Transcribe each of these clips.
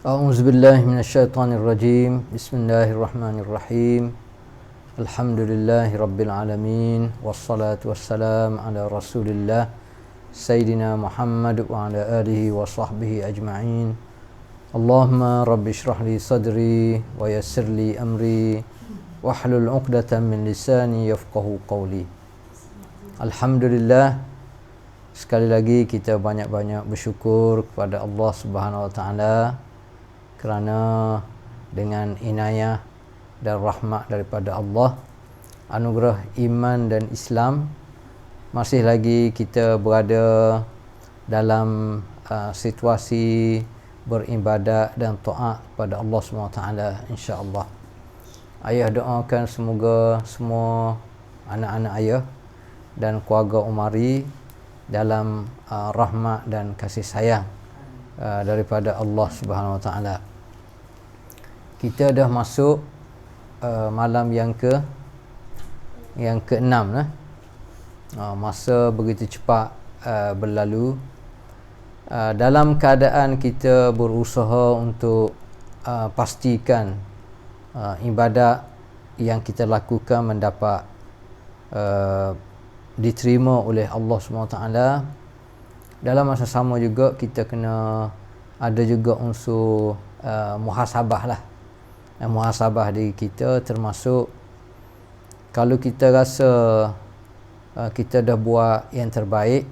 A'udzubillahi minasyaitonirrajim. Bismillahirrahmanirrahim. Alhamdulillahi rabbil alamin. Wassalatu wassalam ala Rasulillah Sayyidina Muhammad wa ala alihi wa sahbihi ajma'in. Allahumma rabbi shrah li sadri wa yassir li amri wahlul 'uqdatam min lisani yafqahu qawli. Alhamdulillah, sekali lagi kita banyak-banyak bersyukur kepada Allah Subhanahu wa taala kerana dengan inayah dan rahmat daripada Allah, anugerah iman dan Islam, masih lagi kita berada dalam situasi beribadat dan taat kepada Allah SWT, insya-Allah. Ayah doakan semoga semua anak-anak ayah dan keluarga Umari dalam rahmat dan kasih sayang daripada Allah Subhanahu Wa Taala. Kita dah masuk malam yang ke-6 lah. Masa begitu cepat berlalu. Dalam keadaan kita berusaha untuk pastikan ibadat yang kita lakukan mendapat diterima oleh Allah SWT. Dalam masa sama juga kita kena ada juga unsur muhasabah lah. Muhasabah diri kita, termasuk kalau kita rasa kita dah buat yang terbaik,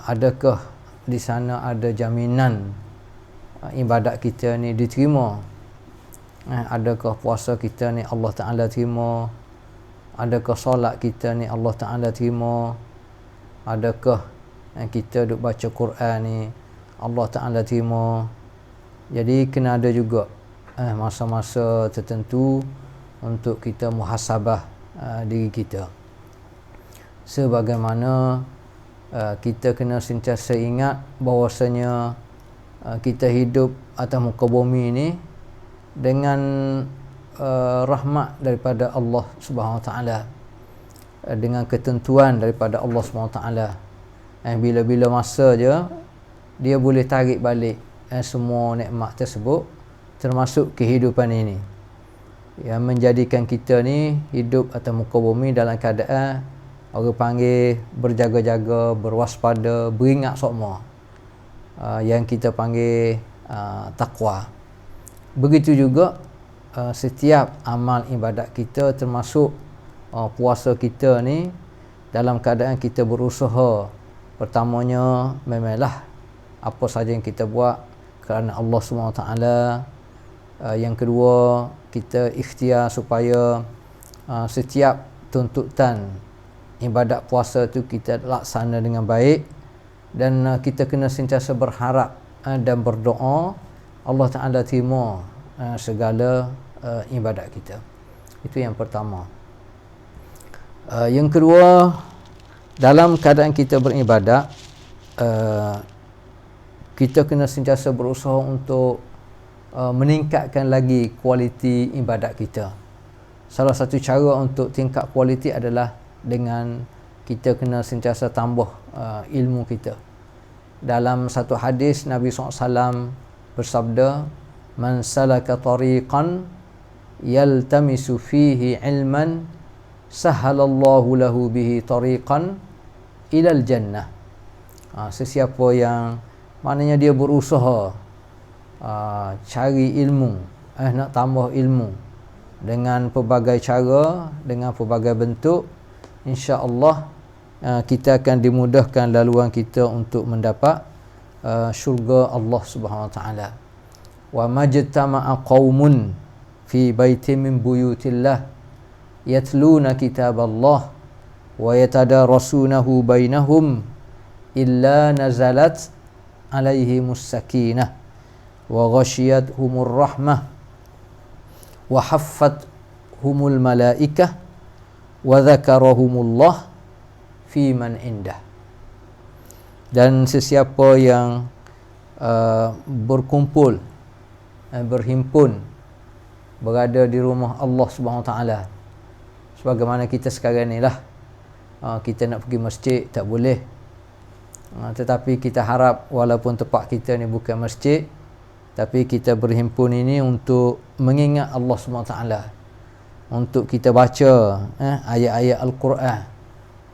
adakah di sana ada jaminan ibadat kita ni diterima? Adakah puasa kita ni Allah Ta'ala terima? Adakah solat kita ni Allah Ta'ala terima? Adakah kita duk baca Quran ni Allah Ta'ala terima? Jadi kena ada juga masa-masa tertentu untuk kita muhasabah diri kita. Sebagaimana kita kena sentiasa ingat bahawasanya kita hidup atas muka bumi ni dengan rahmat daripada Allah Subhanahu Wa Taala, dengan ketentuan daripada Allah Subhanahu Wa Taala. Bila-bila masa je dia boleh tarik balik semua nikmat tersebut, termasuk kehidupan ini, yang menjadikan kita ni hidup atas muka bumi dalam keadaan orang panggil berjaga-jaga, berwaspada, beringat sokma, yang kita panggil takwa. Begitu juga setiap amal ibadat kita, termasuk puasa kita ni, dalam keadaan kita berusaha, pertamanya memanglah apa saja yang kita buat kerana Allah SWT. Yang kedua, kita ikhtiar supaya setiap tuntutan ibadat puasa tu kita laksana dengan baik, dan kita kena sentiasa berharap dan berdoa Allah Ta'ala terima segala ibadat kita. Itu yang pertama. Yang kedua, dalam keadaan kita beribadat, kita kena sentiasa berusaha untuk meningkatkan lagi kualiti ibadat kita. Salah satu cara untuk tingkat kualiti adalah dengan kita kena sentiasa tambah ilmu kita. Dalam satu hadis Nabi SAW bersabda, "Man salaka tariqan yaltamisu fihi ilman sahhalallahu lahu bihi tariqan ilal jannah." Sesiapa yang maknanya dia berusaha cari ilmu, nak tambah ilmu dengan pelbagai cara, dengan pelbagai bentuk, insya-Allah kita akan dimudahkan laluan kita untuk mendapat syurga Allah Subhanahu Wa Taala. Wa majtama'a qaumun fi baitin min buyutillah yatluna kitaballah wa yatadarasunahu bainahum illa nazalat alaihimus sakinah wa ghashiyatuhumur rahmah wa haffathumul malaikah wa dzakarahumullah fi man indah. Dan sesiapa yang berkumpul, berhimpun, berada di rumah Allah Subhanahu Wa Taala, sebagaimana kita sekarang ni lah, kita nak pergi masjid tak boleh, tetapi kita harap walaupun tempat kita ni bukan masjid, tapi kita berhimpun ini untuk mengingat Allah SWT, untuk kita baca ayat-ayat Al-Quran,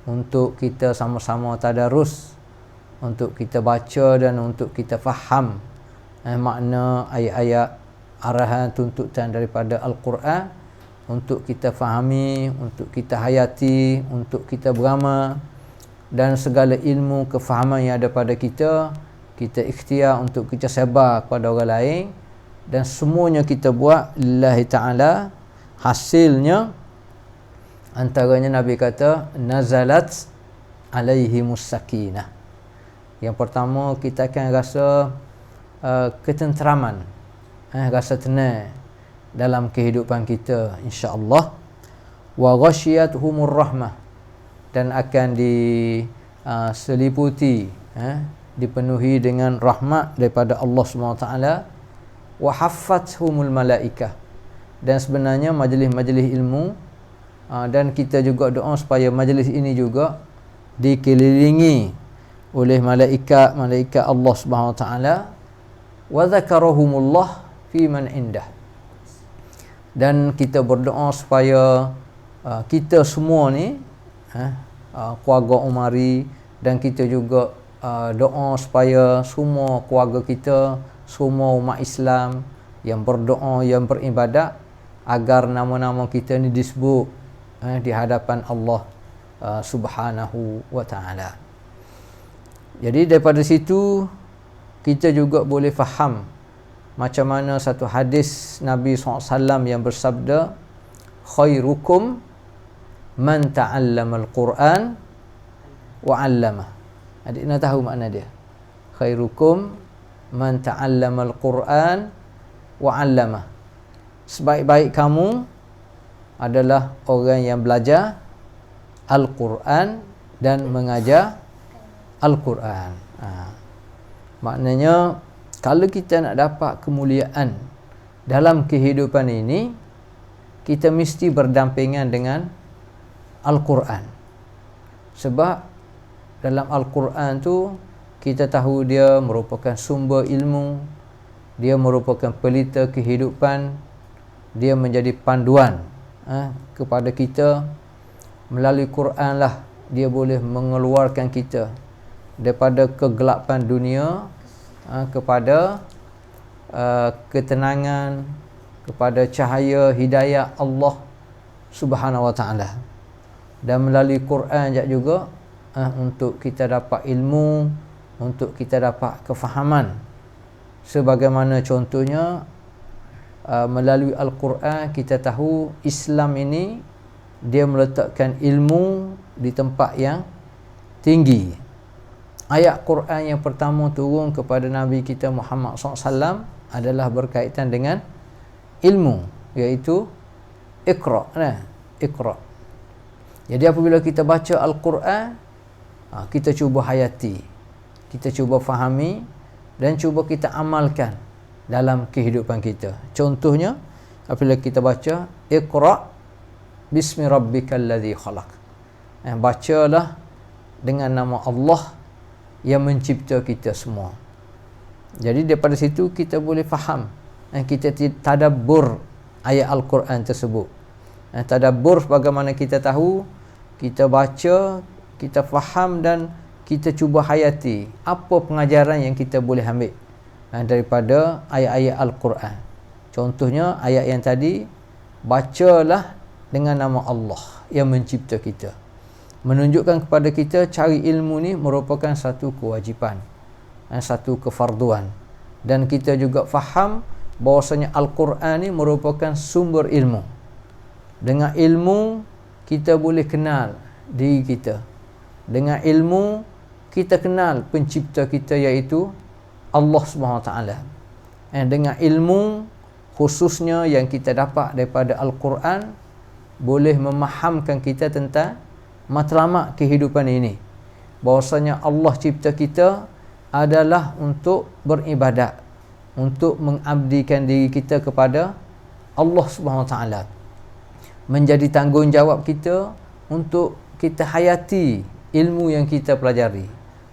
untuk kita sama-sama tadarus, untuk kita baca dan untuk kita faham makna ayat-ayat arahan tuntutan daripada Al-Quran, untuk kita fahami, untuk kita hayati, untuk kita beramal, dan segala ilmu kefahaman yang ada pada kita ikhtiar untuk kita sebar kepada orang lain, dan semuanya kita buat lillahi ta'ala. Hasilnya antaranya Nabi kata nazalat alaihimus sakinah. Yang pertama, kita akan rasa ketenteraman, rasa tenang dalam kehidupan kita, insya-Allah. Wa ghasyiyatuhumur rahmah, dan akan diseliputi, dipenuhi dengan rahmat daripada Allah SWT. Wa haffathumul malaikah, dan sebenarnya majlis-majlis ilmu, dan kita juga doa supaya majlis ini juga dikelilingi oleh malaikat Allah SWT. Wa dzakarahumullah fi man indah, dan kita berdoa supaya kita semua ni, keluarga Umari, dan kita juga doa supaya semua keluarga kita, semua umat Islam yang berdoa, yang beribadat, agar nama-nama kita ni disebut di hadapan Allah Subhanahu wa ta'ala. Jadi daripada situ kita juga boleh faham macam mana satu hadis Nabi SAW yang bersabda, khairukum man ta'allama al-Quran wa 'allamah. Adik nak tahu makna dia? Khairukum man ta'allama al-Quran wa 'allamah. Sebaik-baik kamu adalah orang yang belajar Al-Quran dan mengajar Al-Quran. Maknanya kalau kita nak dapat kemuliaan dalam kehidupan ini, kita mesti berdampingan dengan Al-Quran. Sebab dalam Al-Quran tu kita tahu dia merupakan sumber ilmu, dia merupakan pelita kehidupan, dia menjadi panduan kepada kita. Melalui Quran lah dia boleh mengeluarkan kita daripada kegelapan dunia kepada ketenangan, kepada cahaya hidayah Allah Subhanahu wa ta'ala. Dan melalui Quran juga untuk kita dapat ilmu, untuk kita dapat kefahaman. Sebagaimana contohnya melalui Al-Quran kita tahu Islam ini dia meletakkan ilmu di tempat yang tinggi. Ayat Quran yang pertama turun kepada Nabi kita Muhammad SAW adalah berkaitan dengan ilmu, iaitu Iqra. Iqra. Jadi apabila kita baca Al-Quran, kita cuba hayati, kita cuba fahami, dan cuba kita amalkan dalam kehidupan kita. Contohnya apabila kita baca Iqra bismi rabbikal ladzi khalaq, bacalah dengan nama Allah yang mencipta kita semua. Jadi daripada situ kita boleh faham, kita tadabbur ayat Al-Quran tersebut. Tadabbur bagaimana kita tahu, kita baca, kita faham, dan kita cuba hayati apa pengajaran yang kita boleh ambil daripada ayat-ayat Al-Quran. Contohnya ayat yang tadi, bacalah dengan nama Allah yang mencipta kita, menunjukkan kepada kita cari ilmu ni merupakan satu kewajipan, satu kefarduan. Dan kita juga faham bahawasanya Al-Quran ni merupakan sumber ilmu. Dengan ilmu kita boleh kenal diri kita, dengan ilmu kita kenal pencipta kita, iaitu Allah SWT. Dengan ilmu khususnya yang kita dapat daripada Al-Quran boleh memahamkan kita tentang matlamat kehidupan ini, bahwasanya Allah cipta kita adalah untuk beribadat, untuk mengabdikan diri kita kepada Allah Subhanahu Wa Taala. Menjadi tanggungjawab kita untuk kita hayati ilmu yang kita pelajari,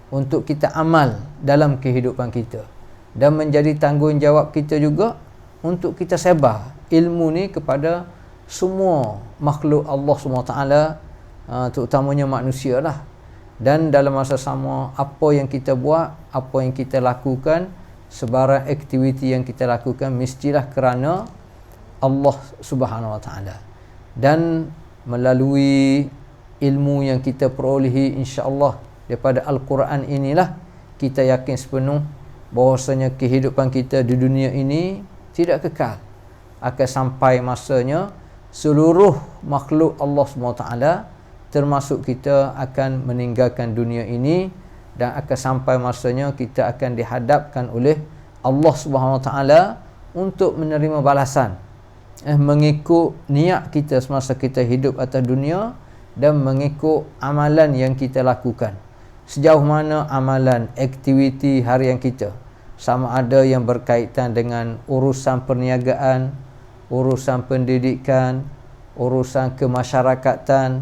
untuk kita amal dalam kehidupan kita. dan menjadi tanggungjawab kita juga untuk kita sebar ilmu ni kepada semua makhluk Allah SWT, terutamanya manusia lah. Dan dalam masa sama, apa yang kita buat, apa yang kita lakukan, sebarang aktiviti yang kita lakukan mestilah kerana Allah Subhanahu Wa Taala. Dan melalui ilmu yang kita perolehi insya-Allah daripada Al-Quran inilah kita yakin sepenuh bahwasanya kehidupan kita di dunia ini tidak kekal. Akan sampai masanya seluruh makhluk Allah SWT termasuk kita akan meninggalkan dunia ini, dan akan sampai masanya kita akan dihadapkan oleh Allah SWT untuk menerima balasan mengikut niat kita semasa kita hidup atas dunia dan mengikut amalan yang kita lakukan. Sejauh mana amalan, aktiviti harian kita, sama ada yang berkaitan dengan urusan perniagaan, urusan pendidikan, urusan kemasyarakatan,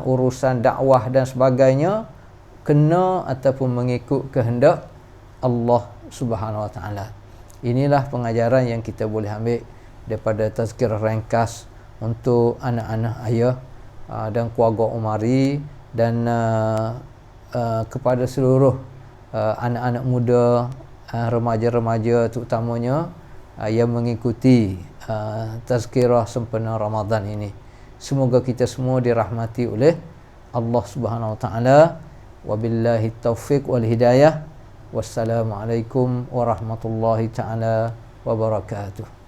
urusan dakwah dan sebagainya, kena ataupun mengikut kehendak Allah Subhanahu Wa Taala. Inilah pengajaran yang kita boleh ambil daripada tazkirah ringkas untuk anak-anak ayah dan keluarga Umari, dan kepada seluruh anak-anak muda, remaja-remaja terutamanya yang mengikuti tazkirah sempena Ramadan ini. Semoga kita semua dirahmati oleh Allah Subhanahu Wa Taala. Wabillahi taufiq wal hidayah. Wassalamualaikum warahmatullahi taala wabarakatuh.